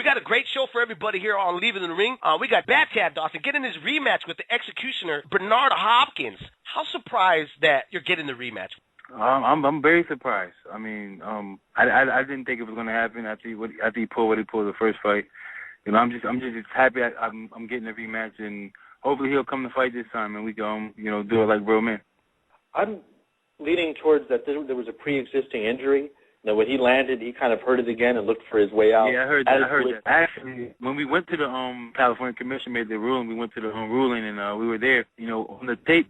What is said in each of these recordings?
got a great show for everybody here on Leaving the Ring. We got Bad Cat Dawson getting his rematch with the executioner, Bernard Hopkins. How surprised that you're getting the rematch? I'm very surprised. I mean, I didn't think it was going to happen after he pulled the first fight. You know, I'm just happy I'm getting a rematch, and hopefully he'll come to fight this time, and we can do it like real men. I'm leaning towards that there was a pre-existing injury. That when he landed, he kind of hurt it again and looked for his way out. Yeah, I heard that. Actually, when we went to the California Commission made the ruling, we went to the ruling and we were there. You know, on the tape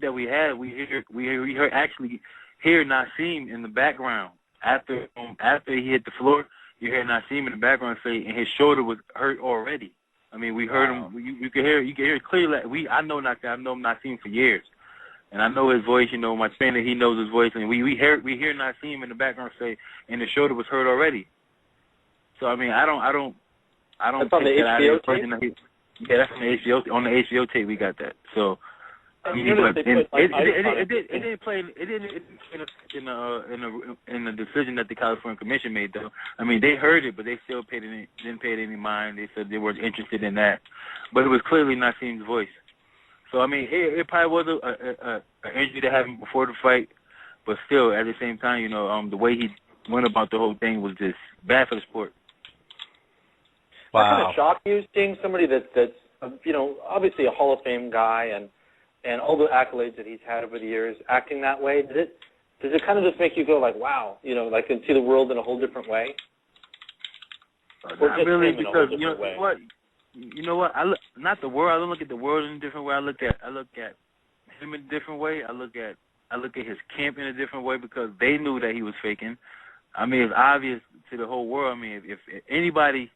that we had, we actually hear Nassim in the background after he hit the floor. You hear Nassim in the background say, and his shoulder was hurt already. I mean, we heard him. You could hear it clearly. I know Nassim for years. And I know his voice, my trainer, he knows his voice, and we hear Nassim in the background say, and the shoulder was hurt already. So I mean, I don't. That's on the HBO tape. Yeah, that's on the HBO tape. We got that. So I mean, it didn't play in the decision that the California Commission made, though. I mean, they heard it, but they still didn't pay it any mind. They said they weren't interested in that, but it was clearly Nassim's voice. So, I mean, it probably was an injury that happened before the fight, but still, at the same time, the way he went about the whole thing was just bad for the sport. Wow. That kind of shocked you, seeing somebody that's obviously a Hall of Fame guy and all the accolades that he's had over the years acting that way? Does it kind of just make you go like, wow, like and see the world in a whole different way? Not really, because what? You know what? Not the world. I don't look at the world in a different way. I look at him in a different way. I look at his camp in a different way because they knew that he was faking. I mean, it's obvious to the whole world. I mean, if anybody,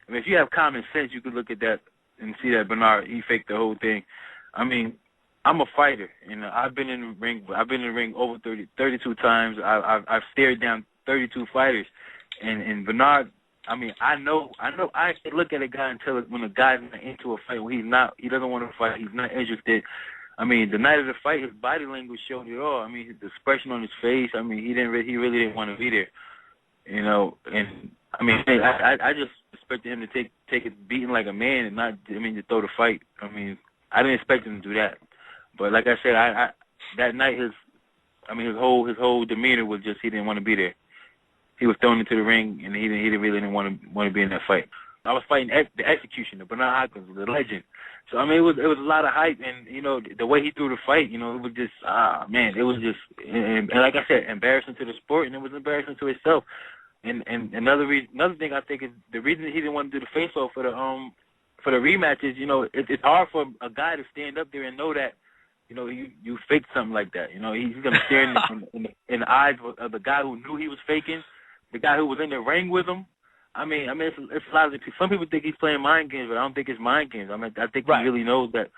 if you have common sense, you could look at that and see that Bernard, he faked the whole thing. I mean, I'm a fighter, and I've been in the ring. I've been in the ring over 32 times. I've stared down 32 fighters, and Bernard. I mean, I know. I can look at a guy and tell it when a guy's into a fight when he doesn't want to fight. He's not interested. I mean, the night of the fight, his body language showed it all. I mean, the expression on his face. I mean, he really didn't want to be there. And I mean, I just expected him to take it beating like a man and not. I mean, to throw the fight. I mean, I didn't expect him to do that. But like I said, I that night his whole demeanor was just he didn't want to be there. He was thrown into the ring, and he really didn't want to be in that fight. I was fighting the executioner, Bernard Hopkins, the legend. So I mean, it was a lot of hype, and the way he threw the fight, it was just it was just and like I said, embarrassing to the sport, and it was embarrassing to himself. And another thing I think is the reason he didn't want to do the face-off for the rematch is it's hard for a guy to stand up there and know that. You faked something like that. He's going to stare in the eyes of the guy who knew he was faking, the guy who was in the ring with him. I mean, it's a lot of people. Some people think he's playing mind games, but I don't think it's mind games. I mean, I think he really knows that.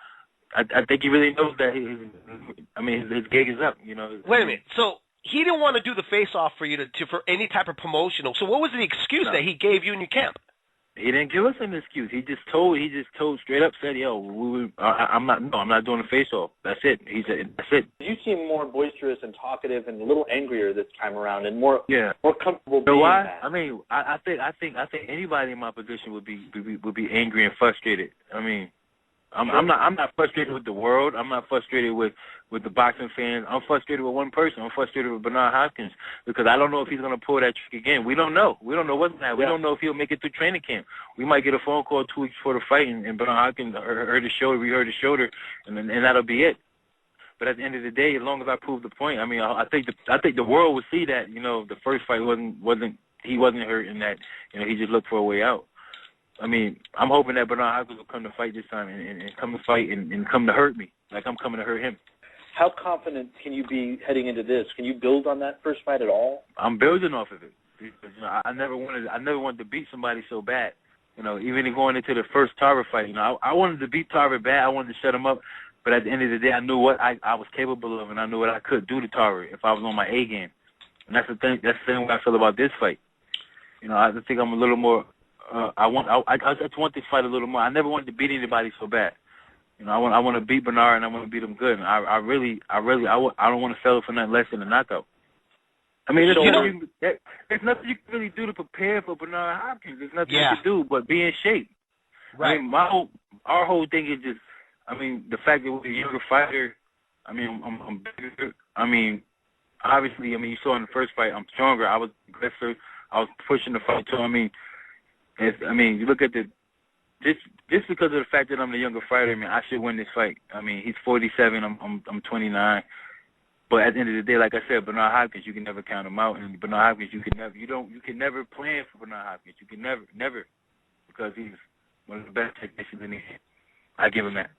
I think he really knows that. His gig is up. Wait a minute. So he didn't want to do the face-off for you for any type of promotional. So what was the excuse that he gave you in your camp? He didn't give us an excuse. He just told straight up, said, "Yo, I'm not doing a face-off. That's it." He said, "That's it." You seem more boisterous and talkative and a little angrier this time around, and more comfortable being that. I mean, I think anybody in my position would be angry and frustrated. I mean, I'm not frustrated with the world. I'm not frustrated with the boxing fans. I'm frustrated with one person. I'm frustrated with Bernard Hopkins because I don't know if he's going to pull that trick again. We don't know. We don't know what's going to happen. We don't know if he'll make it through training camp. We might get a phone call 2 weeks before the fight, and Bernard Hopkins heard his shoulder. We heard his shoulder, and that'll be it. But at the end of the day, as long as I prove the point, I mean, I think the world will see that the first fight he wasn't hurt, and that he just looked for a way out. I mean, I'm hoping that Bernard Hopkins will come to fight this time and come to fight and come to hurt me like I'm coming to hurt him. How confident can you be heading into this? Can you build on that first fight at all? I'm building off of it because I never wanted to beat somebody so bad. Even going into the first Tarver fight, I wanted to beat Tarver bad. I wanted to shut him up, but at the end of the day, I knew what I was capable of, and I knew what I could do to Tarver if I was on my A game. And that's the thing. That's the thing I feel about this fight. I think I'm a little more. I just want this fight a little more. I never wanted to beat anybody so bad. I want to beat Bernard, and I want to beat him good. And I don't want to settle for nothing less than a knockout. I mean, there's nothing you can really do to prepare for Bernard Hopkins. There's nothing you can do but be in shape. Right. I mean, our whole thing is just, I mean, the fact that we're a younger fighter. I mean, I'm bigger. I mean, obviously, I mean, you saw in the first fight, I'm stronger. I was aggressive. I was pushing the fight. So I mean, you look at just because of the fact that I'm the younger fighter, I mean, I should win this fight. I mean, he's 47. I'm 29. But at the end of the day, like I said, Bernard Hopkins, you can never count him out, and Bernard Hopkins, you can never plan for Bernard Hopkins. You can never, because he's one of the best technicians in the game. I give him that.